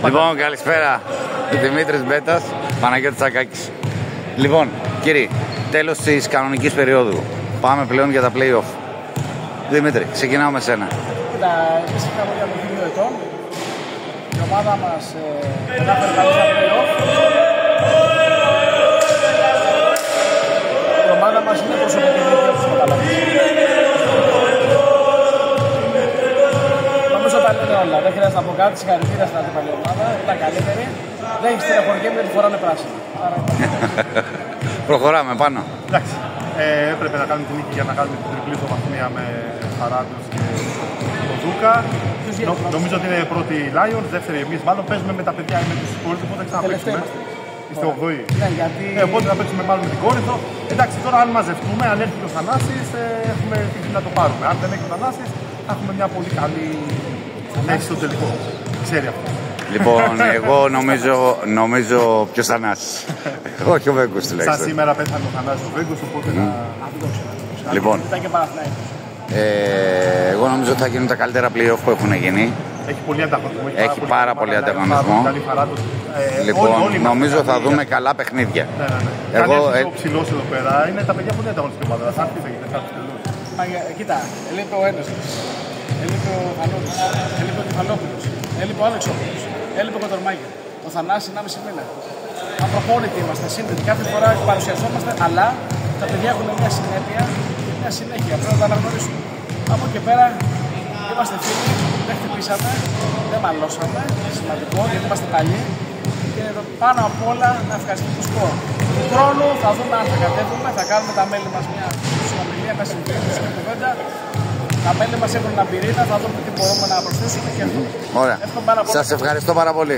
Λοιπόν, καλησπέρα. Δημήτρης Μπέτας, Παναγιώτης Τσακάκης. Λοιπόν, κύριοι, τέλος της κανονικής περίοδου. Πάμε πλέον για τα play-off. Δημήτρη, ξεκινάω με σένα. Κοίτα, εμείς είχαμε για το 2 ετών. Η ομάδα μας κατάφερε καλή στα play-off. Η ομάδα μας είναι προσωπική δίκαια όπως καταλαβαίνεις. Νομίζω τα λένε όλα. Δεν χρειάζεται να πω κάτι. Συγχαρητήρια στην αντίπαλη ομάδα. Ήταν καλύτερη. Δεν έχει τηλεφορική με τη φορά είναι πράσινη. Προχωράμε πάνω. Εντάξει. Έπρεπε να κάνουμε την νίκη για να κάνουμε την τριπλή βαθμία με Χαράντος και τον Δούκα. Νομίζω ότι είναι πρώτη η Lions, δεύτερη εμείς. Μάλλον παίζουμε με τα παιδιά με τους υπόλοιπους, οπότε ξαναπαίξουμε. Είστε 8η. Ναι, γιατί... οπότε θα παίξουμε μάλλον με την Κόρινθο. Εντάξει, τώρα αν μαζευτούμε, αν έρθει ο Θανάσης, έχουμε τύχη να το πάρουμε. Αν δεν έχει ο Θανάσης, θα έχουμε μια πολύ καλή θέση στο τελικό. Ξέρει αυτό. Λοιπόν, εγώ νομίζω ποιος Θανάσης. Όχι ο Βέγκος τουλάχιστον. Σαν σήμερα πέθανε ο Θανάσης ο Βέγκος, οπότε να... Λοιπόν, εγώ νομίζω ότι θα γίνουν τα καλύτερα play-off που έχουν γίνει. Έχει πολύ ανταγωνισμό. Έχει πάρα πολύ ανταγωνισμό. Λοιπόν, νομίζω θα δούμε καλά παιχνίδια. Εγώ ο ψηλός εδώ πέρα είναι τα παιδιά πολύ ανταγωνιστικά ομάδα. Θα έρθει, θα γίνει κάτι τελώς. Κοίτα, έλειπε ο Ένωσης, έλειπε ο Φανώτης, έλειπε ο Κεφαλόπουλος, έλειπε ο Αλεξόπουλος, έλειπε ο Κοτορμάκη. Ο Θανάσης 1,5 μήνα. Απροχώρητοι είμαστε, σύνδετοι. Κάθε φορά παρουσιαζόμαστε, αλλά τα παιδιά έχουν μια συνέπεια, μια συνέχεια. Πρέπει να τα αναγνωρίσουμε. Από εκεί πέρα είμαστε φίλοι, δεν χτυπήσαμε, δεν μαλώσαμε. Σημαντικό γιατί είμαστε καλοί. Και πάνω απ' όλα να ευχαριστούμε το σπορ. Του χρόνου θα δούμε αν θα κατέβουμε, θα κάνουμε τα μέλη μας μια συνομιλία, μια συζήτηση, μια κουβέντα. Τα μέλη μας έχουν ένα πυρήνα, θα δούμε τι μπορούμε να προσθέσουμε και αυτό. Ωραία. Σας ευχαριστώ πάρα πολύ.